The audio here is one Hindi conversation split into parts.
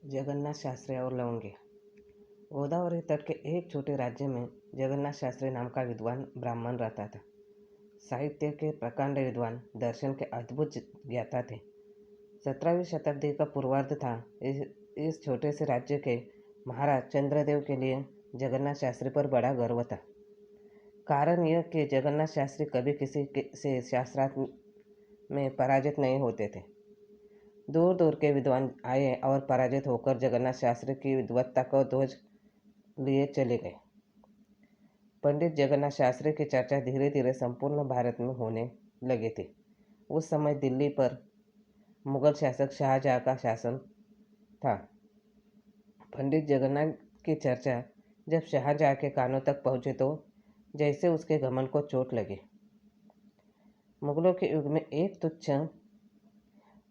जगन्नाथ शास्त्री और लवंगी। गोदावरी तट के एक छोटे राज्य में जगन्नाथ शास्त्री नाम का विद्वान ब्राह्मण रहता था। साहित्य के प्रकांड विद्वान, दर्शन के अद्भुत ज्ञाता थे। 17वीं शताब्दी का पूर्वार्ध था। इस छोटे से राज्य के महाराज चंद्रदेव के लिए जगन्नाथ शास्त्री पर बड़ा गर्व था। कारण यह कि जगन्नाथ शास्त्री कभी किसी से शास्त्रार्थ में पराजित नहीं होते थे। दूर दूर के विद्वान आए और पराजित होकर जगन्नाथ शास्त्री की विद्वत्ता को ध्वज लिए चले गए। पंडित जगन्नाथ शास्त्री की चर्चा धीरे धीरे संपूर्ण भारत में होने लगी थी। उस समय दिल्ली पर मुगल शासक शाहजहां का शासन था। पंडित जगन्नाथ की चर्चा जब शाहजहां के कानों तक पहुंची तो जैसे उसके घमंड को चोट लगी। मुगलों के युग में एक तुच्छ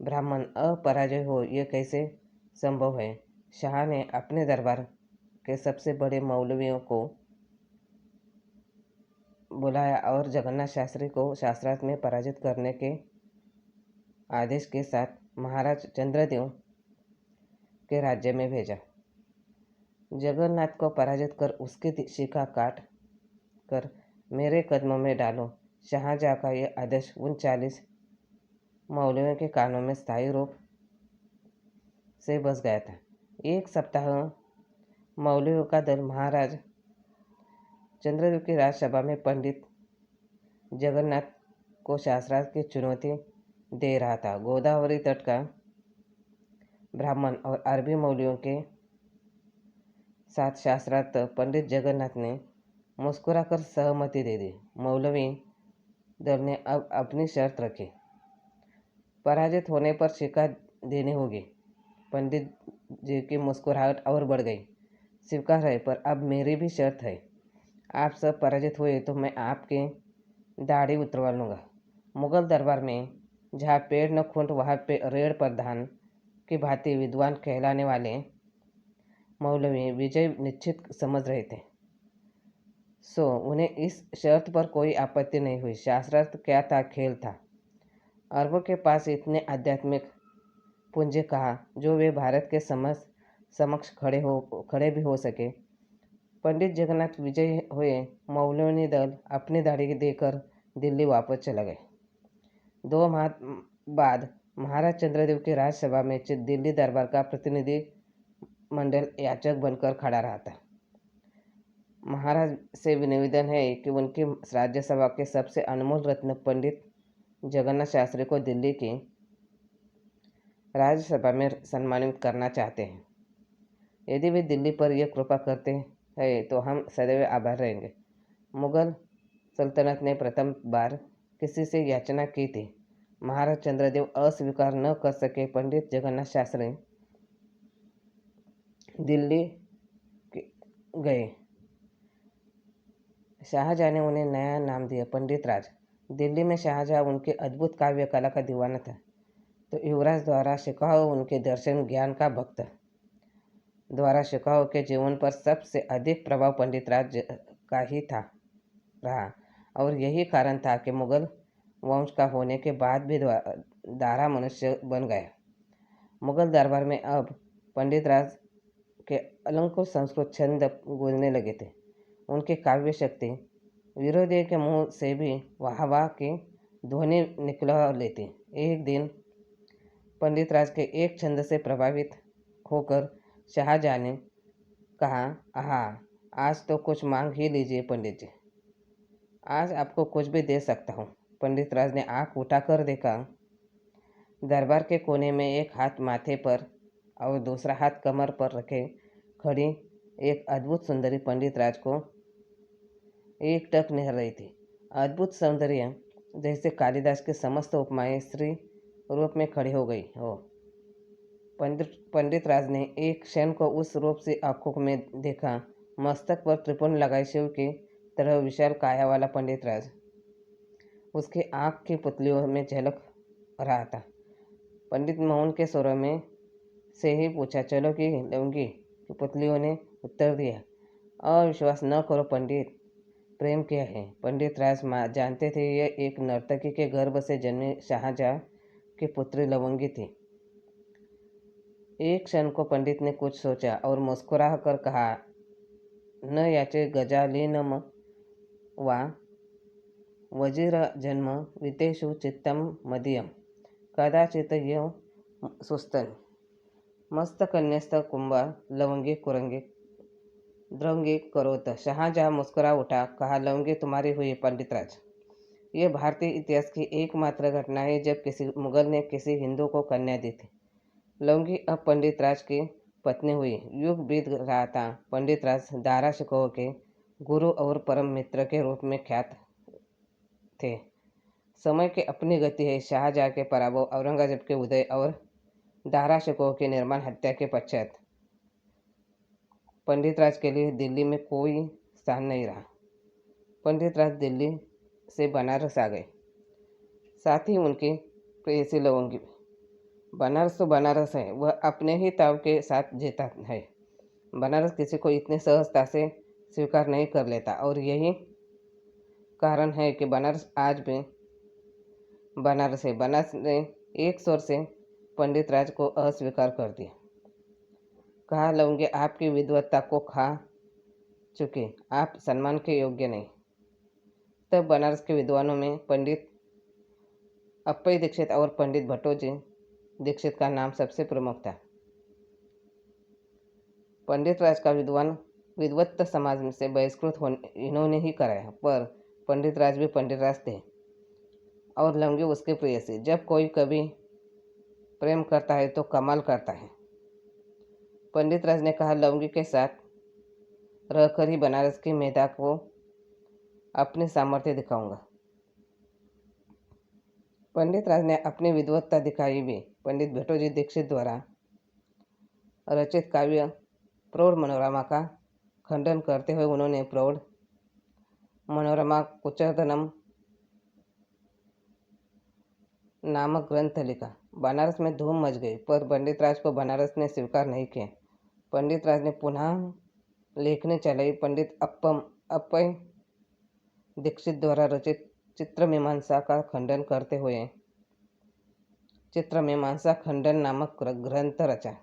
ब्राह्मण अपराजय हो, यह कैसे संभव है? शाह ने अपने दरबार के सबसे बड़े मौलवियों को बुलाया और जगन्नाथ शास्त्री को शास्त्रार्थ में पराजित करने के आदेश के साथ महाराज चंद्रदेव के राज्य में भेजा। जगन्नाथ को पराजित कर उसकी शिखा काट कर मेरे कदमों में डालो। शाहजहां का यह आदेश उन 40 मौलवियों के कानों में स्थायी रूप से बस गया था। एक सप्ताह मौलवियों का दल महाराज चंद्रदेव की राजसभा में पंडित जगन्नाथ को शास्त्रार्थ की चुनौती दे रहा था। गोदावरी तट का ब्राह्मण और अरबी मौलवियों के साथ शास्त्रार्थ पंडित जगन्नाथ ने मुस्कुराकर सहमति दे दी। मौलवी दल ने अब अपनी शर्त रखी। पराजित होने पर शिक्षा देनी होगी। पंडित जी की मुस्कुराहट और बढ़ गई। स्वीकार है, पर अब मेरी भी शर्त है। आप सब पराजित हुए तो मैं आपकी दाढ़ी उतरवा लूँगा। मुगल दरबार में जहाँ पेड़ न खूंट वहाँ पे रेड़ पर धान की भांति विद्वान कहलाने वाले मौलवी विजय निश्चित समझ रहे थे। सो उन्हें इस शर्त पर कोई आपत्ति नहीं हुई। शास्त्रार्थ क्या था? खेल था। अरबों के पास इतने आध्यात्मिक पूंजी कहा जो वे भारत के समक्ष खड़े भी हो सके। पंडित जगन्नाथ विजयी हुए। मौलवी दल अपनी दाढ़ी देकर दिल्ली वापस चला गए। 2 माह बाद महाराज चंद्रदेव की राजसभा में दिल्ली दरबार का प्रतिनिधि मंडल याचक बनकर खड़ा रहा था। महाराज से निवेदन है कि उनकी राज्यसभा के सबसे अनमोल रत्न पंडित जगन्नाथ शास्त्री को दिल्ली की राज्यसभा में सम्मानित करना चाहते हैं। यदि वे दिल्ली पर यह कृपा करते हैं तो हम सदैव आभार रहेंगे। मुगल सल्तनत ने प्रथम बार किसी से याचना की थी। महाराज चंद्रदेव अस्वीकार न कर सके। पंडित जगन्नाथ शास्त्री दिल्ली गए। शाहजहां ने उन्हें नया नाम दिया, पंडित राज। दिल्ली में शाहजहां उनके अद्भुत काव्य कला का दीवाना था, तो युवराज द्वारा शिकाऊ उनके दर्शन ज्ञान का भक्त। द्वारा शिकाऊ के जीवन पर सबसे अधिक प्रभाव पंडित राज का ही रहा, और यही कारण था कि मुगल वंश का होने के बाद भी दारा मनुष्य बन गया। मुगल दरबार में अब पंडित राज के अलंकृत संस्कृत छंद गूंजने लगे थे। उनकी काव्य शक्ति विरोधियों के मुंह से भी वाह वाह की ध्वनि निकला लेती। एक दिन पंडित राज के एक छंद से प्रभावित होकर शाहजहां ने कहा, आहा, आज तो कुछ मांग ही लीजिए पंडित जी, आज आपको कुछ भी दे सकता हूँ। पंडित राज ने आंख उठाकर देखा। दरबार के कोने में एक हाथ माथे पर और दूसरा हाथ कमर पर रखे खड़ी एक अद्भुत सुंदरी पंडित राज को एक टक निहार रही थी। अद्भुत सौंदर्य जैसे कालिदास के समस्त उपमाएं स्त्री रूप में खड़ी हो गई हो। पंडित राज ने एक क्षण को उस रूप से आंखों में देखा। मस्तक पर त्रिपुंड लगाए शिव की तरह विशाल काया वाला पंडित राज उसके आँख की पुतलियों में झलक रहा था। पंडित मोहन के स्वरों में से ही पूछा, चलो कि लूंगी? कि पुतलियों ने उत्तर दिया, अविश्वास न करो पंडित, प्रेम क्या है? पंडित राज जानते थे यह एक नर्तकी के गर्भ से जन्मी शाहजहां की पुत्री लवंगी थी। एक क्षण को पंडित ने कुछ सोचा और मुस्कुरा कर कहा, न याचे गजालीनम वा वज्रजन्म वितेषु चित्तं मदीयं कदाचित् यो सुस्तन मस्तकन्यस्त कुंभा लवंगी कुरंगी द्रंगी करोत। शाहजहाँ मुस्कुरा उठा, कहा, लवंगी तुम्हारी हुई पंडितराज। ये भारतीय इतिहास की एकमात्र घटना है जब किसी मुगल ने किसी हिंदू को कन्या दी थी। लवंगी अब पंडितराज की पत्नी हुई। युग बीत रहा था। पंडितराज दारा शिकोह के गुरु और परम मित्र के रूप में ख्यात थे। समय की अपनी गति है। शाहजहाँ के पराभव, औरंगजेब के उदय और दारा शिकोह के निर्माण हत्या के पश्चात पंडितराज के लिए दिल्ली में कोई स्थान नहीं रहा। पंडितराज दिल्ली से बनारस आ गए, साथ ही उनकी प्रेयसी लवंगी। बनारस तो बनारस है, वह अपने ही ताव के साथ जीता है। बनारस किसी को इतनी सहजता से स्वीकार नहीं कर लेता और यही कारण है कि बनारस आज भी बनारस है। बनारस ने एक स्वर से पंडितराज को अस्वीकार कर दिया। कहा, लवंगी आपकी विद्वत्ता को खा चुके, आप सम्मान के योग्य नहीं। तब बनारस के विद्वानों में पंडित अप्पई दीक्षित और पंडित भट्टोजी दीक्षित का नाम सबसे प्रमुख था। पंडितराज का विद्वत्त समाज से बहिष्कृत होने इन्होंने ही कराया, पर पंडितराज भी पंडितराज थे और लवंगी उसके प्रेयसी। जब कोई कभी प्रेम करता है तो कमाल करता है। पंडितराज ने कहा, लवंगी के साथ रहकर ही बनारस की मेधा को अपनी सामर्थ्य दिखाऊंगा। पंडितराज ने अपनी विद्वत्ता दिखाई भी। पंडित भट्टोजी दीक्षित द्वारा रचित काव्य प्रौढ़ मनोरमा का खंडन करते हुए उन्होंने प्रौढ़ मनोरमा कुचर्दनम नामक ग्रंथ लिखा। बनारस में धूम मच गई, पर पंडितराज को बनारस ने स्वीकार नहीं किया। पंडितराज ने पुनः लेखनी चलाई। पंडित अप्पई दीक्षित द्वारा रचित चित्रमीमांसा का खंडन करते हुए चित्रमीमांसा खंडन नामक ग्रंथ रचा।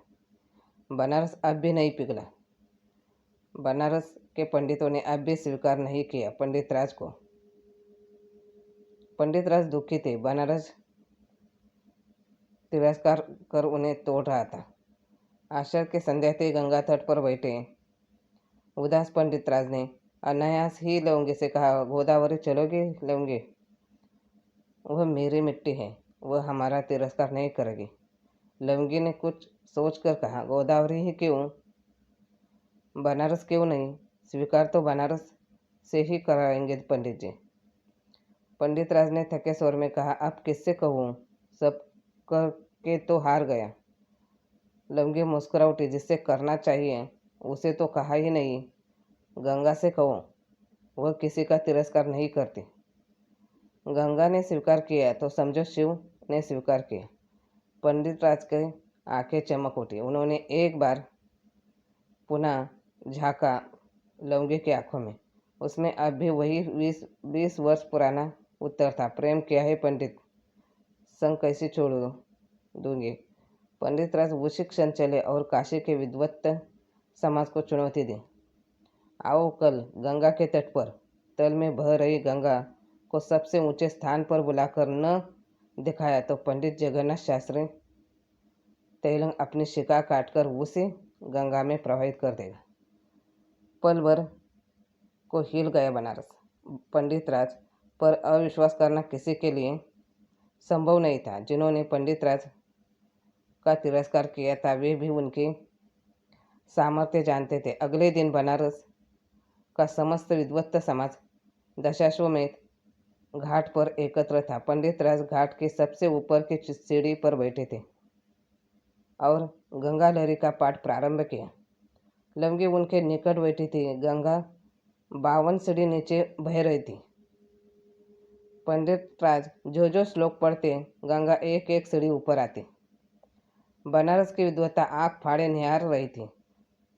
बनारस अब भी नहीं पिघला। बनारस के पंडितों ने अब भी स्वीकार नहीं किया पंडितराज को। पंडितराज दुखी थे। बनारस तिरस्कार कर उन्हें तोड़ रहा था। आषाढ़ की संध्या थे। गंगा तट पर बैठे उदास पंडितराज ने अनायास ही लवंगी से कहा, गोदावरी चलोगी लवंगी? वह मेरी मिट्टी है, वह हमारा तिरस्कार नहीं करेगी। लवंगी ने कुछ सोचकर कहा, गोदावरी ही क्यों, बनारस क्यों नहीं? स्वीकार तो बनारस से ही कराएंगे पंडित जी। पंडितराज ने थके स्वर में कहा, अब किससे कहूँ, सब करके तो हार गया। लवंगी मुस्कुरा उठी, जिससे करना चाहिए उसे तो कहा ही नहीं। गंगा से कहो, वह किसी का तिरस्कार नहीं करती। गंगा ने स्वीकार किया तो समझो शिव ने स्वीकार किया। पंडितराज की आंखें चमक उठी। उन्होंने एक बार पुनः झांका लवंगी की आंखों में। उसमें अब भी वही 20 वर्ष पुराना उत्तर था, प्रेम किया है पंडित, संग कैसे छोड़ दूंगी। पंडितराज उसी क्षण चले और काशी के विद्वत्त समाज को चुनौती दी। आओ कल गंगा के तट पर तल में बह रही गंगा को सबसे ऊंचे स्थान पर बुलाकर न दिखाया तो पंडित जगन्नाथ शास्त्री तेलंग अपनी शिका काटकर उसी गंगा में प्रवाहित कर देगा। पल भर को हिल गया बनारस। पंडितराज पर अविश्वास करना किसी के लिए संभव नहीं था। जिन्होंने पंडितराज का तिरस्कार किया था वे भी उनकी सामर्थ्य जानते थे। अगले दिन बनारस का समस्त विद्वत्त समाज दशाश्वमेध घाट पर एकत्र था। पंडितराज घाट के सबसे ऊपर की सीढ़ी पर बैठे थे और गंगा लहरी का पाठ प्रारंभ किया। लवंगी उनके निकट बैठी थी। गंगा 52 सीढ़ी नीचे बह रही थी। पंडितराज जो श्लोक पढ़ते, गंगा एक एक सीढ़ी ऊपर आती। बनारस की विद्वत्ता आँख फाड़े निहार रही थी।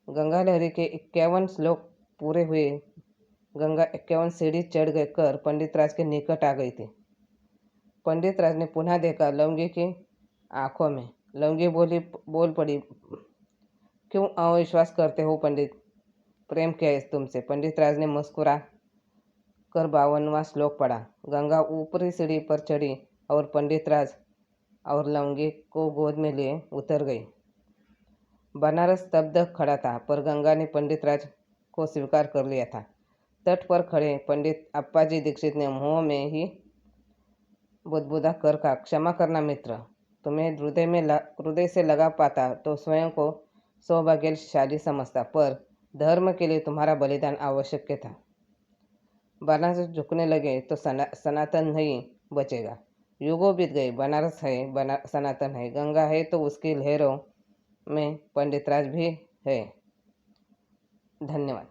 गंगा लहरी के 51 श्लोक पूरे हुए। गंगा 51 सीढ़ी चढ़ गए कर पंडितराज के निकट आ गई थी। पंडितराज ने पुनः देखा लवंगी की आंखों में। लौंगी बोल पड़ी, क्यों अविश्वास करते हो पंडित? प्रेम क्या है तुमसे? पंडित राज ने मुस्कुरा कर 52वां श्लोक पढ़ा। गंगा ऊपरी सीढ़ी पर चढ़ी और पंडित राज और लौंगी को गोद में लिए उतर गई। बनारस स्तब्ध खड़ा था, पर गंगा ने पंडित राज को स्वीकार कर लिया था। तट पर खड़े पंडित अप्पाजी दीक्षित ने मुंह में ही बुदबुदा कर कहा, क्षमा करना मित्र, तुम्हें हृदय से लगा पाता तो स्वयं को सौभाग्यशाली समझता, पर धर्म के लिए तुम्हारा बलिदान आवश्यक था। बनारस झुकने लगे तो सनातन नहीं बचेगा। युगों बीत गए, बनारस है, सनातन है, गंगा है तो उसकी लहरों में पंडित राज भी है। धन्यवाद।